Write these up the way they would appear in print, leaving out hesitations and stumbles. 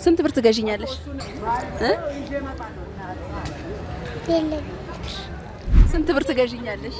ስንት ብር ትገዢኛለሽ? ስንት ብር ትገዢኛለሽ?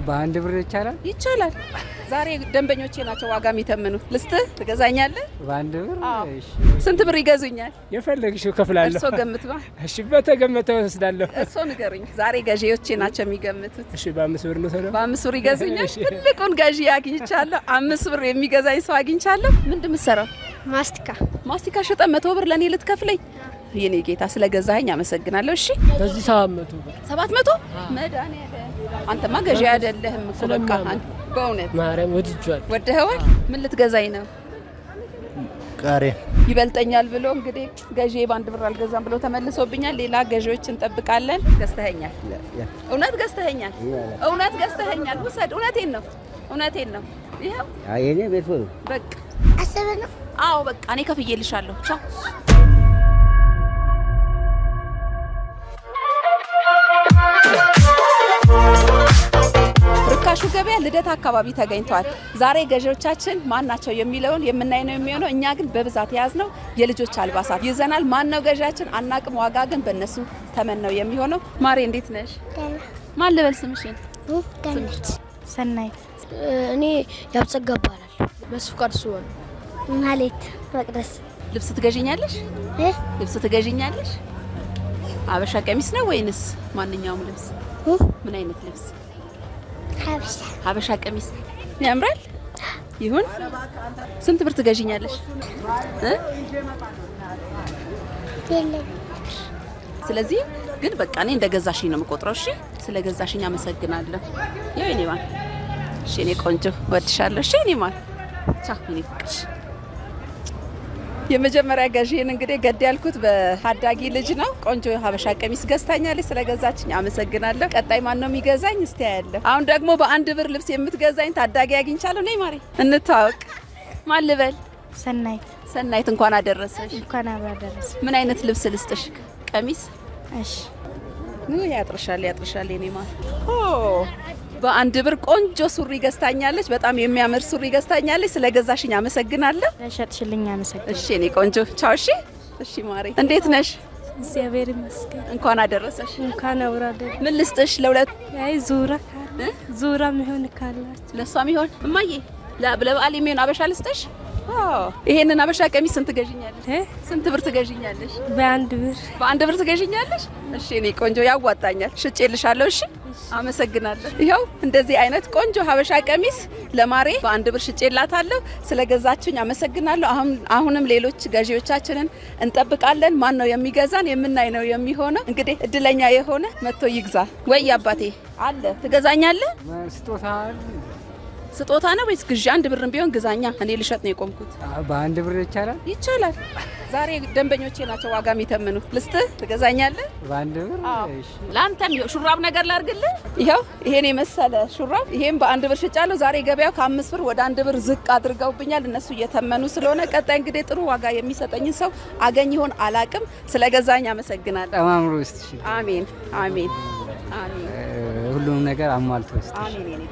በአንድ ብር ይቻላል? ይቻላል። ዛሬ ደንበኞቼ ናቸው ዋጋ የሚተምኑት። ልስጥህ? ትገዛኛለህ? በአንድ ብር? እሺ። ስንት ብር ይገዙኛል? የፈለግሽው ከፍላለሁ። እርሶ ገምትባ። እሺ፣ በተገመተው ወስዳለሁ። እርሶ ንገሩኝ። ዛሬ ገዢዎቼ ናቸው የሚገምቱት። እሺ፣ በ5 ብር ነው ተለው። በ5 ብር ይገዙኛል። ትልቁን ገዢ አግኝቻለሁ። 5 ብር የሚገዛኝ ሰው አግኝቻለሁ። ምንድን ነው የምትሰራው? ማስቲካ ሸጠ 100 ብር ለኔ ልትከፍለኝ? የኔ ጌታ ስለገዛኸኝ አመሰግናለሁ። እሺ፣ በዚህ 700 ብር። 700? መድኃኒዓለም አንተማ ገዢ አይደለህም እኮ በቃ በእውነት ማርያም ወደኸዋል። ምን ልትገዛኝ ነው? ቃሪያ ይበልጠኛል ብሎ እንግዲህ ገዢ በአንድ ብር አልገዛም ብሎ ተመልሶብኛል። ሌላ ገዢዎች እንጠብቃለን። ገዝተኸኛል? እውነት ገዝተኸኛል? እውነት ገዝተኸኛል? ውሰድ። እውነቴን ነው። ይኸው የኔ ቤት ነው። በቃ አሰበ ነው። አዎ በቃ እኔ ከፍዬልሻለሁ። ቻው። ርካሹ ገበያ ልደታ አካባቢ ተገኝቷል። ዛሬ ገዢዎቻችን ማን ናቸው የሚለውን የምናይ ነው የሚሆነው። እኛ ግን በብዛት የያዝነው የልጆች አልባሳት ይዘናል። ማን ነው ገዢያችን አናቅም። ዋጋ ግን በእነሱ ተመን ነው የሚሆነው። ማሬ እንዴት ነሽ? ማን ልበል ስምሽን? ሰናይት። እኔ ያብጸጋ እባላለሁ። በስፍቃድ ሱወን ማለት መቅደስ። ልብስ ትገዢኛለሽ? ልብስ ትገዢኛለሽ? አበሻ ቀሚስ ነው ወይንስ ማንኛውም ልብስ? ምን አይነት ልብስ? ሀበሻ ቀሚስ ያምራል። ይሁን። ስንት ብር ትገዢኛለሽ? ስለዚህ ግን በቃ እኔ እንደገዛሽኝ ነው የምቆጥረው። እሺ፣ ስለገዛሽኝ አመሰግናለሁ። ያው እኔ ማን። እሺ፣ እኔ ቆንጆ ወድሻለሁ። እሺ፣ እኔ ማን። ቻው፣ እኔ ፍቅር። የመጀመሪያ ገዢን እንግዲህ ገድ ያልኩት በታዳጊ ልጅ ነው። ቆንጆ ሀበሻ ቀሚስ ገዝታኛለች። ስለገዛችኝ አመሰግናለሁ። ቀጣይ ማን ነው የሚገዛኝ? እስቲ ያያለሁ። አሁን ደግሞ በአንድ ብር ልብስ የምትገዛኝ ታዳጊ አግኝቻለሁ። ነይ ማሬ እንታወቅ። ማን ልበል? ሰናይት። እንኳን አደረሰሽ። እንኳን አብራ አደረሰ። ምን አይነት ልብስ ልስጥሽ? ቀሚስ? እሺ። ያጥርሻል የኔ ማር። በአንድ ብር ቆንጆ ሱሪ ገዝታኛለች። በጣም የሚያምር ሱሪ ገዝታኛለች። ስለገዛሽኝ አመሰግናለሁ። ለሸጥሽልኝ አመሰግናለሁ። እሺ እኔ ቆንጆ ቻው። እሺ ማሬ እንዴት ነሽ? እግዚአብሔር ይመስገን። እንኳን አደረሰሽ። እንኳን አብራ አደረሰ። ምን ልስጥሽ? ለሁለት ዙራ የሚሆን ካላችሁ ለሷ የሚሆን እማዬ ለበዓል የሚሆን አበሻ ልስጥሽ? ይሄንን አበሻ ቀሚስ ስንት ትገዢኛለሽ? ስንት ብር ትገዢኛለሽ? በአንድ ብር ትገዢኛለሽ? እሺ እኔ ቆንጆ ያዋጣኛል። ሽጬልሻለሁ። እሺ አመሰግናለሁ። ይኸው እንደዚህ አይነት ቆንጆ ሀበሻ ቀሚስ ለማሬ በአንድ ብር ሽጬላታለሁ። ስለገዛችኝ አመሰግናለሁ። አሁንም ሌሎች ገዢዎቻችንን እንጠብቃለን። ማን ነው የሚገዛን? የምናይ ነው የሚሆነው። እንግዲህ እድለኛ የሆነ መጥቶ ይግዛ። ወይ አባቴ አለ ትገዛኛለህ? ስጦታ ነው ወይስ ግዢ? አንድ ብርም ቢሆን ግዛኛ። እኔ ልሸጥ ነው የቆምኩት። በአንድ ብር ይቻላል? ይቻላል። ዛሬ ደንበኞቼ ናቸው ዋጋ የሚተምኑት። ልስጥህ? ትገዛኛለህ? በአንድ ብር? እሺ። ለአንተም ሹራብ ነገር ላድርግልህ? ይኸው ይሄን የመሰለ ሹራብ፣ ይሄም በአንድ ብር ሽጫለሁ። ዛሬ ገበያው ከ5 ብር ወደ 1 ብር ዝቅ አድርገውብኛል። እነሱ እየተመኑ ስለሆነ ቀጣይ እንግዲህ ጥሩ ዋጋ የሚሰጠኝን ሰው አገኝ ይሆን አላቅም። ስለገዛኝ አመሰግናለሁ። ጠማምሮ ውስጥ። አሜን። ሁሉም ነገር አሟልቶ ውስጥ። አሜን።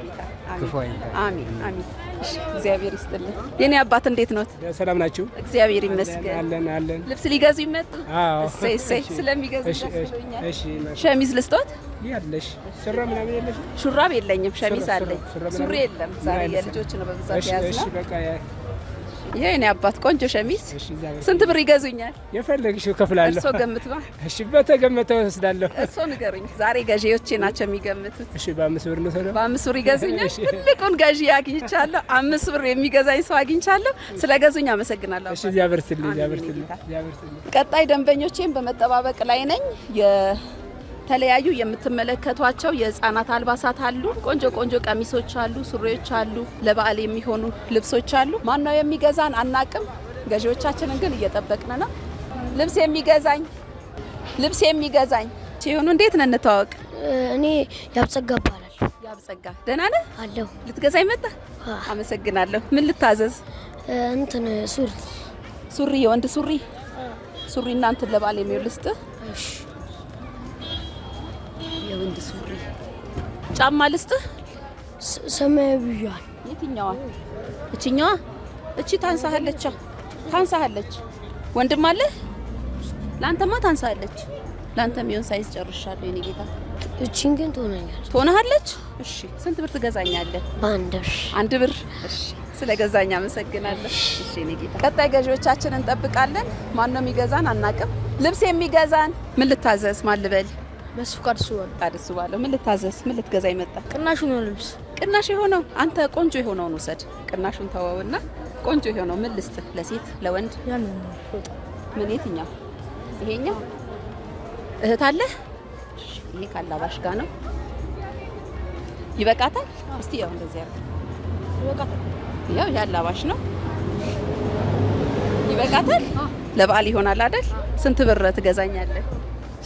አሜን። እሺ፣ እግዚአብሔር ይስጥልኝ። የኔ አባት እንዴት ኖት? ሰላም ናችሁ? እግዚአብሔር ይመስገን። አለን። ልብስ ሊገዙ ይመጡ? አዎ። እሰይ ስለሚገዙ ደስ ብሎኛል። እሺ፣ ሸሚዝ ልስጦት? ያለሽ ሹራብ ምናምን የለሽ? ሹራብ የለኝም፣ ሸሚዝ አለኝ። ሱሪ የለም። ዛሬ የልጆች ነው በብዛት ያዝነው። እሺ፣ በቃ የኔ አባት ቆንጆ ሸሚዝ ስንት ብር ይገዙኛል? የፈለግሽው ከፍላለሁ። እርሶ ገምትባ። እሺ፣ በተገመተው ወስዳለሁ። እርሶ ንገሩኝ። ዛሬ ገዢዎቼ ናቸው የሚገምቱት። እሺ፣ በ5 ብር ነው ተለው። በ5 ብር ይገዙኛል። ትልቁን ገዢ አግኝቻለሁ። 5 ብር የሚገዛኝ ሰው አግኝቻለሁ። ስለገዙኝ አመሰግናለሁ። እሺ፣ እግዚአብሔር ይስጥልኝ። ቀጣይ ደንበኞቼን በመጠባበቅ ላይ ነኝ። የተለያዩ የምትመለከቷቸው የህፃናት አልባሳት አሉ። ቆንጆ ቀሚሶች አሉ፣ ሱሪዎች አሉ፣ ለበዓል የሚሆኑ ልብሶች አሉ። ማን ነው የሚገዛን አናቅም። ገዢዎቻችንን ግን እየጠበቅን ነው። ልብስ የሚገዛኝ ሲሆኑ እንዴት ነን? እንተዋወቅ። እኔ ያብጸጋ እባላለሁ። ያብጸጋ ደህና ነህ? አለሁ። ልትገዛኝ መጣ? አመሰግናለሁ። ምን ልታዘዝ? እንትን ሱሪ፣ የወንድ ሱሪ እና እንትን ለበዓል የሚውል ልስጥህ? እሺ። የወንድ ሱሪ። ጫማ ልስጥህ? ሰማያዊዋን። የትኛዋ? እቺኛዋ? እቺ ታንሳለች። ወንድም አለ? ላንተማ ታንሳለች። ላንተ የሚሆን ሳይዝ ጨርሻለሁ የኔ ጌታ። እቺን ግን ትሆናለች። እሺ ስንት ብር ትገዛኛለህ? አንድ ብር። እሺ ስለ ገዛኛ አመሰግናለሁ። እሺ የኔ ጌታ። ቀጣይ ገዢዎቻችንን እንጠብቃለን። ማን ነው የሚገዛን አናውቅም። ልብስ የሚገዛን ምን ልታዘዝ? ማን ልበል? አድሱ ባለው ምን ልታዘዝ? ምን ልትገዛ ይመጣ? ቅናሹ ነው ልብስ። ቅናሽ የሆነው አንተ ቆንጆ የሆነውን ውሰድ። ቅናሹን ተወውና ቆንጆ የሆነው ምን ልስጥ? ለሴት ለወንድ? ምን የትኛው? ይሄኛው እህት አለ? ይሄ ካላባሽ ጋር ነው። ይበቃታል? እስቲ ያው እንደዚህ ያርግ። ይበቃታል። ያው ያላባሽ ነው። ይበቃታል? ለበዓል ይሆናል አይደል? ስንት ብር ትገዛኛለህ?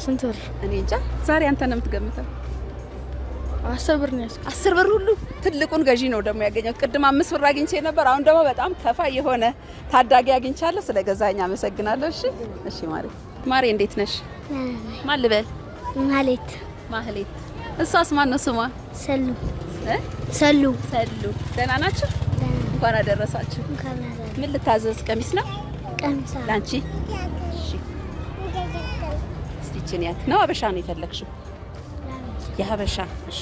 ስንት ብር? እኔ እንጃ። ዛሬ አንተ ነው የምትገምተው። 10 ብር ነው ያዝኩት። 10 ብር ሁሉ ትልቁን ገዢ ነው ደግሞ ያገኘው። ቅድም 5 ብር አግኝቼ ነበር። አሁን ደግሞ በጣም ከፋ የሆነ ታዳጊ አግኝቻለሁ። ስለ ገዛኛ አመሰግናለሁ። እሺ እሺ። ማሬ እንዴት ነሽ? ማን ልበል? ማህሌት። እሷስ ማን ነው ስሟ? ሰሉ። ደህና ናችሁ? እንኳን አደረሳችሁ። ምን ልታዘዝ? ቀሚስ ነው? ላንቺ? እሺ። እስቲ እቺን ያት ነው ሀበሻ ነው የፈለግሽው? የሀበሻ። እሺ።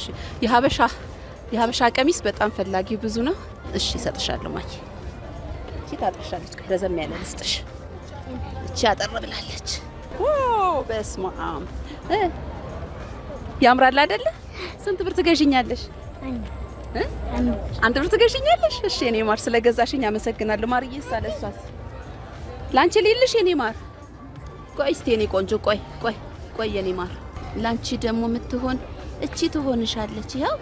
የሀበሻ ቀሚስ በጣም ፈላጊው ብዙ ነው። እሺ እሰጥሻለሁ። ማይ እቺ ታጥርሻለች። ረዘም ያለ ልስጥሽ። እቺ አጠር ብላለች። በስመ አብ ያምራል አይደለ? ስንት ብር ትገዢኛለሽ? አንድ ብር ትገዢኛለሽ? እሺ የኔ ማር ስለገዛሽኝ አመሰግናለሁ። ማርዬ ሳለሷስ ላንቺ ልልሽ የኔ ማር። ቆይ እስቲ የኔ ቆንጆ ቆይ የኔ ማር ላንቺ ደግሞ የምትሆን እቺ ትሆንሻለች። ይኸው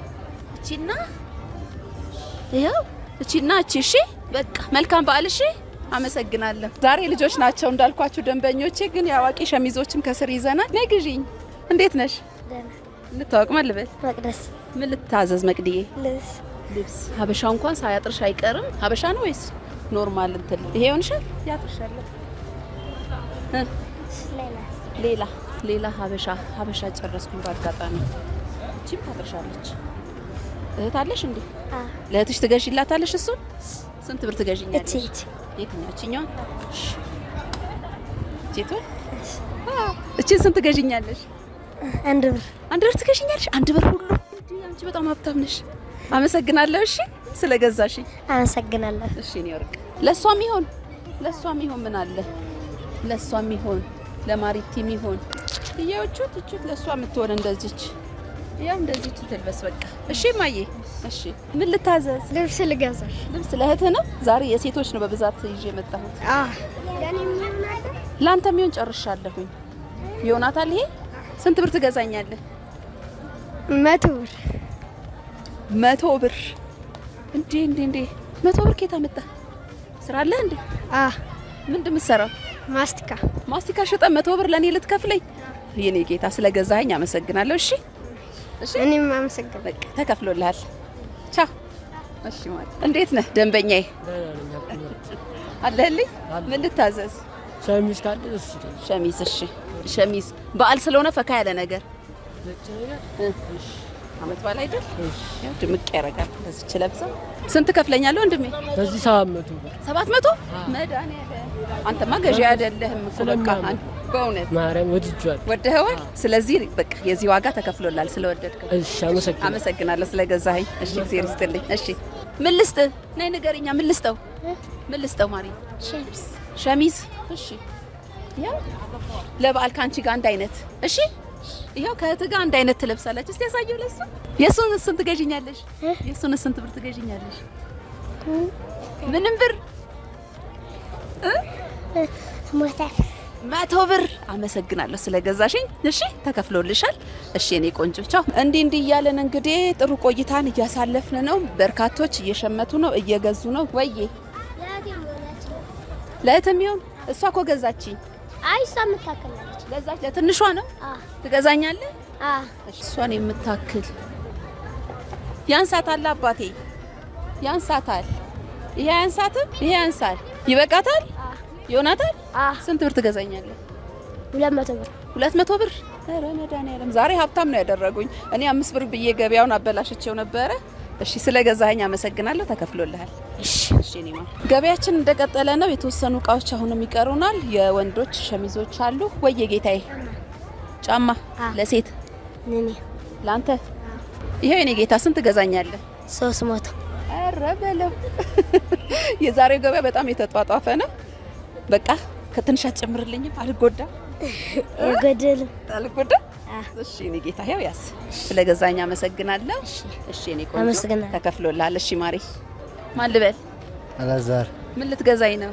እቺና እቺ። እሺ በቃ መልካም በዓል። እሺ አመሰግናለሁ። ዛሬ ልጆች ናቸው እንዳልኳችሁ ደንበኞቼ፣ ግን የአዋቂ ሸሚዞችም ከስር ይዘናል። ነይ ግዢኝ። እንዴት ነሽ? ደህና። እንታወቅ። ማን ልበል? መቅደስ። ምን ልታዘዝ መቅድዬ? ልብስ። ሀበሻ እንኳን ሳያጥርሽ አይቀርም። ሀበሻ ነው ወይስ ኖርማል እንትን? ይሄ ይሆንሻል? ያጥርሻል። ሌላ ሀበሻ ጨረስኩኝ በአጋጣሚ። እቺም ታጥርሻለች። እህት አለሽ እንዴ? ለእህትሽ ትገዢላታለሽ? እሱን ስንት ብር ትገዢኛለሽ? የትኛው? እቺኛው? እቺን ስንት ትገዢኛለሽ? አንድ ብር ትገዢኛለሽ? አንድ ብር ሁሉ? አንቺ በጣም ሀብታም ነሽ። አመሰግናለሁ። እሺ ስለገዛሽኝ አመሰግናለሁ። እሺ እኔ ወርቅ ለሷም ይሆን ምን አለ? ለሷም ይሆን ለማሪቲም ይሆን እያወቹት ለሷ የምትሆን እንደዚች ያው እንደዚች ትልበስ በቃ። እሺ ማዬ። እሺ ምን ልታዘዝ? ልብስ ልገዛሽ። ልብስ ለእህትህ ነው? ዛሬ የሴቶች ነው በብዛት ይዤ የመጣሁት። ለአንተም ይሆን ጨርሻለሁኝ። ይሆናታል። ይሄ ስንት ብር ትገዛኛለህ? 100 ብር። 100 ብር? እንዴ 100 ብር ከየት አመጣህ? ስራ አለ እንዴ? ምንድን የምትሰራው? ማስቲካ ሽጠህ 100 ብር ለኔ ልትከፍለኝ? የኔ ጌታ ስለገዛኸኝ አመሰግናለሁ። እሺ እኔም አመሰግናለሁ። በቃ ተከፍሎልሃል። ቻው። እሺ ማለት እንዴት ነህ ደንበኛዬ? አለህልኝ? ምን ልታዘዝ? ሸሚዝ ካለ እሺ። ሸሚዝ በዓል ስለሆነ ፈካ ያለ ነገር። አመት በዓል አይደል? ያው ድምቅ ያደርጋል። በዚች ለብሳ ስንት ከፍለኛለሁ ወንድሜ? በዚህ 700 ብር። 700? መድኃኒዓለም አንተማ ገዢ አይደለህም እኮ በቃ በእውነት ማርያም ወደኸዋል። ስለዚህ በቃ የዚህ ዋጋ ተከፍሎላል ስለወደድከው። እሺ አመሰግናለሁ ስለገዛኸኝ። እሺ እግዚአብሔር ይስጥልኝ። እሺ ምን ልስጥ? ነይ ንገሪኛ። ምን ልስጠው ማሪ? ሸሚዝ። እሺ ያው ለበዓል ካንቺ ጋር አንድ አይነት። እሺ ይሄው ከእህት ጋር አንድ አይነት ትለብሳለች። እስቲ ያሳየው ለሱ። የሱን ስንት ትገዢኛለሽ? የሱን ስንት ብር ትገዢኛለሽ? ምንም ብር 100 ብር። አመሰግናለሁ ስለገዛሽኝ። እሺ ተከፍሎልሻል። እሺ የኔ ቆንጆ ቻው። እንዲህ እያለን እንግዲህ ጥሩ ቆይታን እያሳለፍን ነው። በርካቶች እየሸመቱ ነው፣ እየገዙ ነው። ወይዬ ለእህትም ይሁን እሷ እኮ ገዛችኝ። አይ እሷ የምታክላለች። ገዛች። ለትንሿ ነው ትገዛኛለህ? እሷን የምታክል ያንሳታል። አባቴ ያንሳታል። ይሄ ያንሳትም፣ ይሄ ያንሳል። ይበቃታል? ይሆናታል? ስንት ብር ትገዛኛለህ? 200 ብር። 200 ብር? ኧረ መድኃኒዓለም ዛሬ ሀብታም ነው ያደረጉኝ። እኔ 5 ብር ብዬ ገበያውን አበላሽቼው ነበረ። እሺ ስለገዛኸኝ አመሰግናለሁ። ተከፍሎልሃል። እሺ እኔማ ገበያችን እንደቀጠለ ነው። የተወሰኑ እቃዎች አሁንም ይቀሩናል። የወንዶች ሸሚዞች አሉ። ወየ ጌታዬ ጫማ ለሴት ነኝ ላንተ ይሄው የኔ ጌታ ስንት ገዛኛለህ? 300 ኧረ በለው የዛሬው ገበያ በጣም የተጧጧፈ ነው። በቃ ከትንሽ አትጨምርልኝም? አልጎዳ አይጎደልም። አልጎዳ። እሺ እኔ ጌታ ያው ያስ ስለገዛኝ አመሰግናለሁ። እሺ እኔ ቆንጆ ተከፍሎልሃል። እሺ ማሪ ማን ልበል? አላዛር ምን ልትገዛኝ ነው?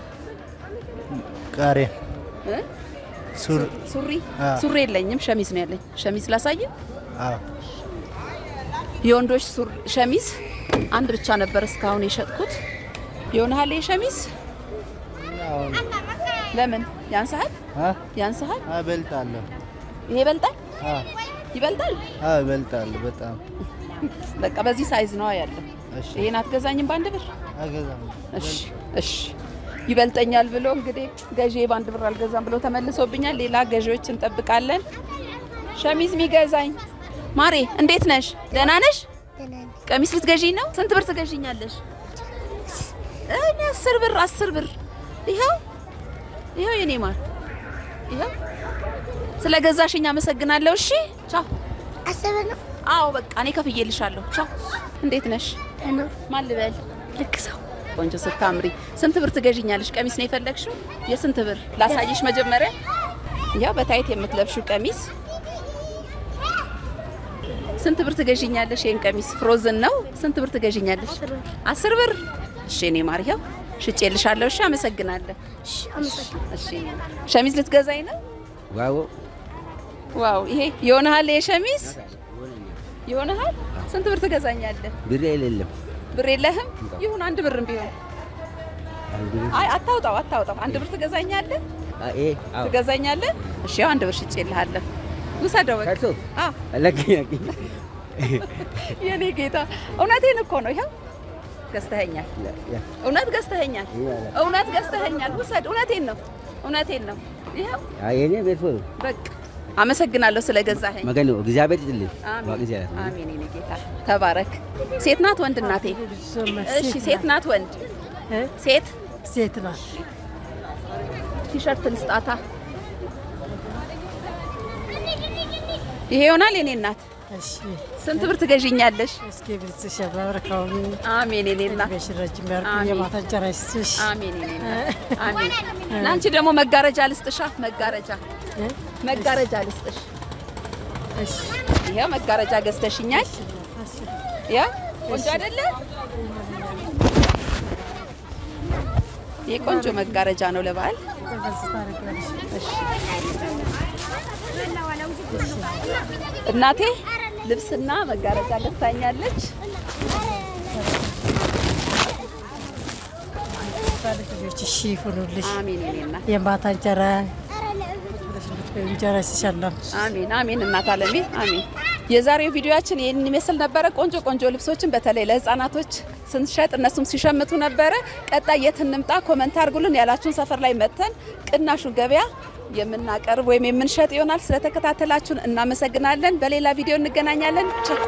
ቃሪያ ሱሪ የለኝም፣ ሸሚዝ ነው ያለኝ። ሸሚዝ ላሳየ? አዎ የወንዶች ሸሚዝ አንድ ብቻ ነበር እስካሁን የሸጥኩት። ይሆናል የሸሚዝ ለምን ያንሳል? ያንሳል? አበልጣለሁ። ይሄ ይበልጣል? ይበልጣል? ይበልጣል በጣም። በቃ በዚህ ሳይዝ ነው ያለው። እሺ ይሄን አትገዛኝም በአንድ ብር? አገዛም። እሺ ይበልጠኛል ብሎ እንግዲህ ገዢ በአንድ ብር አልገዛም ብሎ ተመልሶብኛል። ሌላ ገዢዎች እንጠብቃለን። ሸሚዝ ሚገዛኝ ማሬ እንዴት ነሽ? ደህና ነሽ? ቀሚስ ልትገዢ ነው? ስንት ብር ትገዢኛለሽ? እኔ 10 ብር። ይሄው የኔ ማር ይሄው ስለገዛሽኝ አመሰግናለሁ። እሺ ቻው። 10 ነው? አዎ በቃ እኔ ከፍዬልሻለሁ። ቻው። እንዴት ነሽ? ደህና። ማን ልበል? ልክ ሰው ቆንጆ ስታምሪ። ስንት ብር ትገዢኛለሽ? ቀሚስ ነው የፈለግሽው? የስንት ብር ላሳይሽ? መጀመሪያ ያው በታይት የምትለብሽው ቀሚስ ስንት ብር ትገዢኛለሽ? ይሄን ቀሚስ ፍሮዝን ነው። ስንት ብር ትገዢኛለሽ? 10 ብር። እሺ እኔ ማር ይኸው ሽጬልሻለሁ። እሺ አመሰግናለሁ። እሺ ሸሚዝ ልትገዛኝ ነው? ዋው ይሄ ይሆናል። የሸሚዝ ይሆናል። ስንት ብር ትገዛኛለህ? ብር የለም። ብር የለህም? ይሁን 1 ብርም ቢሆን አይ አታውጣው። 1 ብር ትገዛኛለህ? ትገዛኛለህ? እሺ ያው 1 ብር ሽጬልሃለሁ። ውሰደው በቃ። የኔ ጌታ እውነቴን እኮ ነው። ይኸው ገዝተኸኛል። እውነት ገዝተኸኛል። ውሰድ። እውነቴን ነው። ይኸው የኔ ቤት ነው። በቃ አመሰግናለሁ ስለገዛኸኝ። መገኑ እግዚአብሔር ይስጥልኝ። አሜን። የኔ ጌታ ተባረክ። ሴት ናት ወንድ እናቴ? እሺ ሴት ናት ወንድ? ሴት ናት። ቲሸርት ልስጣታ። ይሄ ይሆናል የኔ እናት? እሺ ስንት ብር ትገዢኛለሽ? እስኪ ብልጽሽ ያባረካው። አሜን የኔ እናት። በሽራጅም ያርኩ የማታ ጨራሽሽ። አሜን የኔ እናት። አሜን። ላንቺ ደግሞ መጋረጃ ልስጥሻ። መጋረጃ ልስጥሽ። እሺ ይሄ መጋረጃ ገዝተሽኛል። ያ ቆንጆ አይደለ? ይሄ ቆንጆ መጋረጃ ነው ለበዓል። እሺ እናቴ ልብስና መጋረጃ ገዝታኛለች። ልጆችሽ ይሁኑልሽ። አሜን የኔና የማታ እንጀራ ሲሻላም። አሜን እናት አለሜ አሜን። የዛሬው ቪዲዮአችን ይሄን ይመስል ነበረ። ቆንጆ ልብሶችን በተለይ ለህፃናቶች ስንሸጥ እነሱም ሲሸምቱ ነበረ። ቀጣይ የት እንምጣ ኮሜንት አድርጉልን። ያላችሁን ሰፈር ላይ መተን ቅናሹን ገበያ የምናቀርብ ወይም የምንሸጥ ይሆናል። ስለተከታተላችሁን እናመሰግናለን። በሌላ ቪዲዮ እንገናኛለን። ቻው